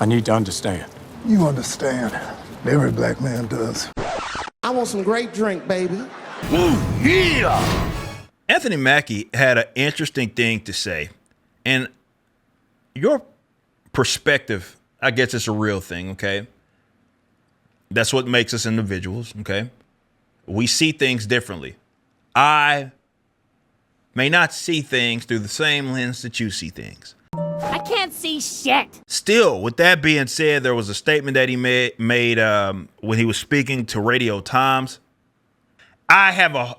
I need to understand. You understand. Every black man does. I want some great drink, baby. Ooh, yeah! Anthony Mackie had an interesting thing to say. And your perspective, I guess it's a real thing, okay? That's what makes us individuals, okay? We see things differently. I may not see things through the same lens that you see things. I can't see shit. Still, with that being said, there was a statement that he made when he was speaking to Radio Times. I have a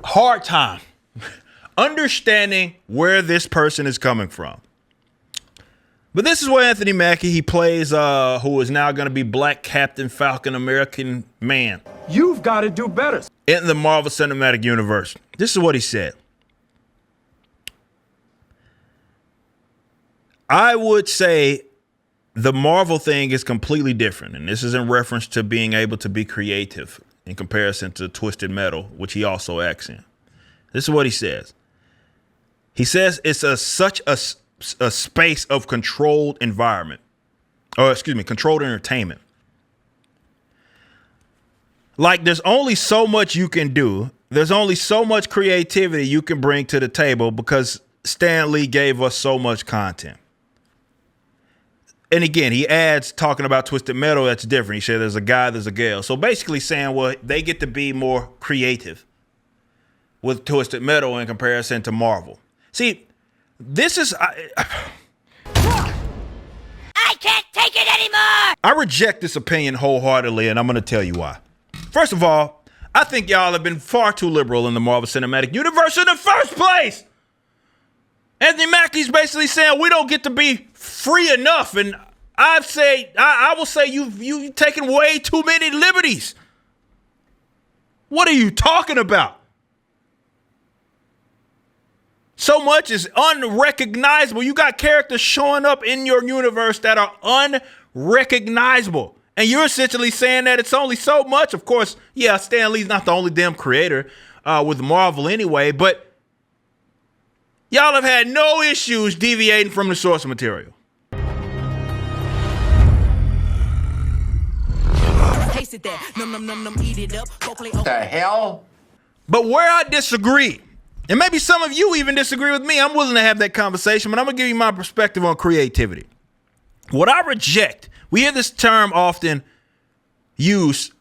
hard time understanding where this person is coming from. But this is where Anthony Mackie, he plays who is now going to be Black Captain Falcon American Man. You've got to do better. In the Marvel Cinematic Universe. This is what he said. I would say the Marvel thing is completely different. And this is in reference to being able to be creative in comparison to Twisted Metal, which he also acts in. This is what he says. He says it's such a space of controlled environment. Controlled entertainment. Like there's only so much you can do. There's only so much creativity you can bring to the table because Stan Lee gave us so much content. And again, he adds, talking about Twisted Metal, that's different. He said there's a guy, there's a girl. So basically saying, well, they get to be more creative with Twisted Metal in comparison to Marvel. See, this is... I can't take it anymore! I reject this opinion wholeheartedly, and I'm going to tell you why. First of all, I think y'all have been far too liberal in the Marvel Cinematic Universe in the first place. Anthony Mackie's basically saying we don't get to be free enough, and I will say you've taken way too many liberties. What are you talking about? So much is unrecognizable. You got characters showing up in your universe that are unrecognizable. And you're essentially saying that it's only so much. Of course, yeah, Stan Lee's not the only damn creator with Marvel anyway, but y'all have had no issues deviating from the source material. The hell? But where I disagree, and maybe some of you even disagree with me, I'm willing to have that conversation, but I'm going to give you my perspective on creativity. What I reject, we hear this term often used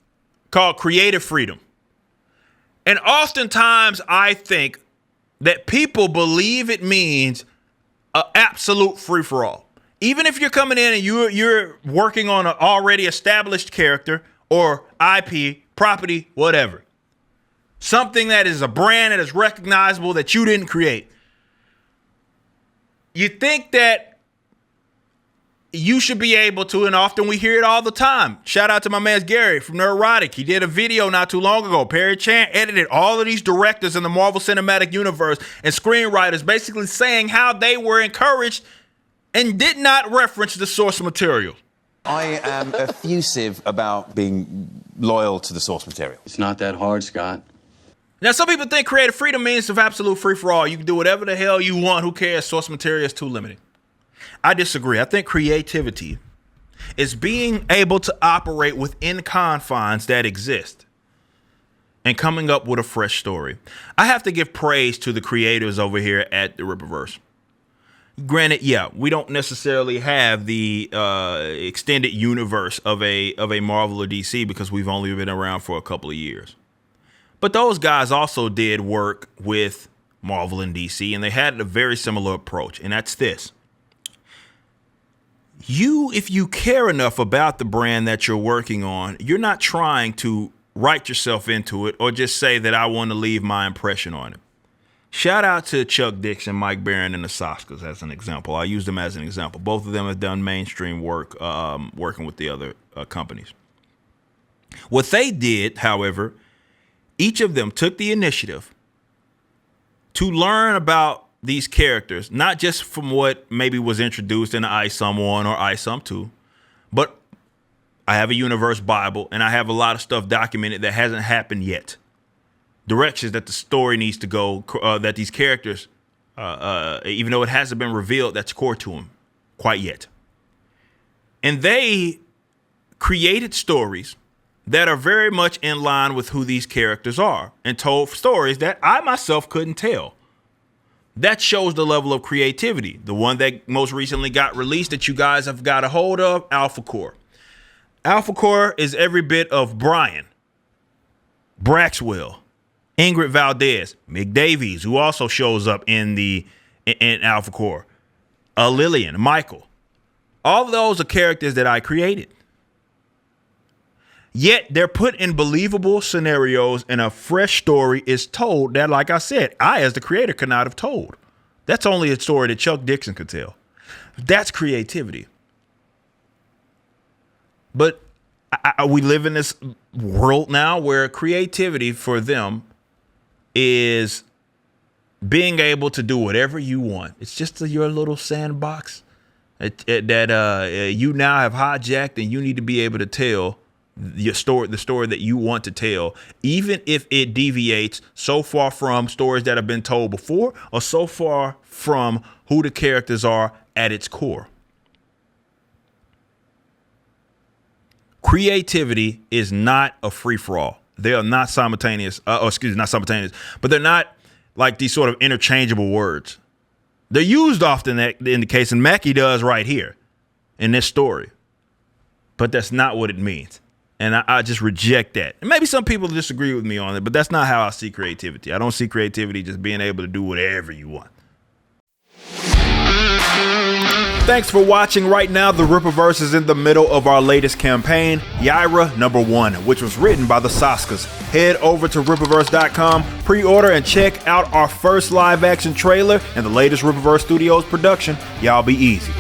called creative freedom. And oftentimes I think that people believe it means an absolute free-for-all. Even if you're coming in and you're working on an already established character or IP, property, whatever. Something that is a brand that is recognizable that you didn't create. You think that you should be able to, and often we hear it all the time. Shout out to my man Gary from Neurotic. He did a video not too long ago. Perry Chan edited all of these directors in the Marvel Cinematic Universe and screenwriters basically saying how they were encouraged and did not reference the source material. I am effusive about being loyal to the source material. It's not that hard, Scott. Now, some people think creative freedom means of absolute free-for-all. You can do whatever the hell you want. Who cares? Source material is too limited. I disagree. I think creativity is being able to operate within confines that exist and coming up with a fresh story. I have to give praise to the creators over here at the Rippaverse. Granted, yeah, we don't necessarily have the extended universe of a Marvel or DC because we've only been around for a couple of years. But those guys also did work with Marvel and DC, and they had a very similar approach, and that's this. If you care enough about the brand that you're working on, you're not trying to write yourself into it or just say that I want to leave my impression on it. Shout out to Chuck Dixon, Mike Barron, and the Soskas as an example. I use them as an example. Both of them have done mainstream work working with the other companies. What they did, however, each of them took the initiative to learn about these characters, not just from what maybe was introduced in ISOM 1 or ISOM 2, but I have a universe Bible and I have a lot of stuff documented that hasn't happened yet. Directions that the story needs to go, that these characters, even though it hasn't been revealed, that's core to them quite yet. And they created stories that are very much in line with who these characters are and told stories that I myself couldn't tell. That shows the level of creativity. The one that most recently got released that you guys have got a hold of, Alpha Core. Alpha Core is every bit of Brian, Braxwell, Ingrid Valdez, Mick Davies, who also shows up in Alpha Core, Lillian, Michael. All of those are characters that I created. Yet they're put in believable scenarios and a fresh story is told that, like I said, I as the creator could not have told. That's only a story that Chuck Dixon could tell. That's creativity. But we live in this world now where creativity for them is being able to do whatever you want. It's just your little sandbox that you now have hijacked, and you need to be able to tell the story that you want to tell, even if it deviates so far from stories that have been told before or so far from who the characters are at its core. Creativity is not a free-for-all. They are not simultaneous, not simultaneous, but they're not like these sort of interchangeable words. They're used often in the case, and Mackie does right here in this story. But that's not what it means. And I just reject that. And maybe some people disagree with me on it, but that's not how I see creativity. I don't see creativity just being able to do whatever you want. Thanks for watching. Right now, the Rippaverse is in the middle of our latest campaign, Yaira #1, which was written by the Saskas. Head over to Rippaverse.com, pre-order, and check out our first live-action trailer and the latest Rippaverse Studios production, Y'all Be Easy.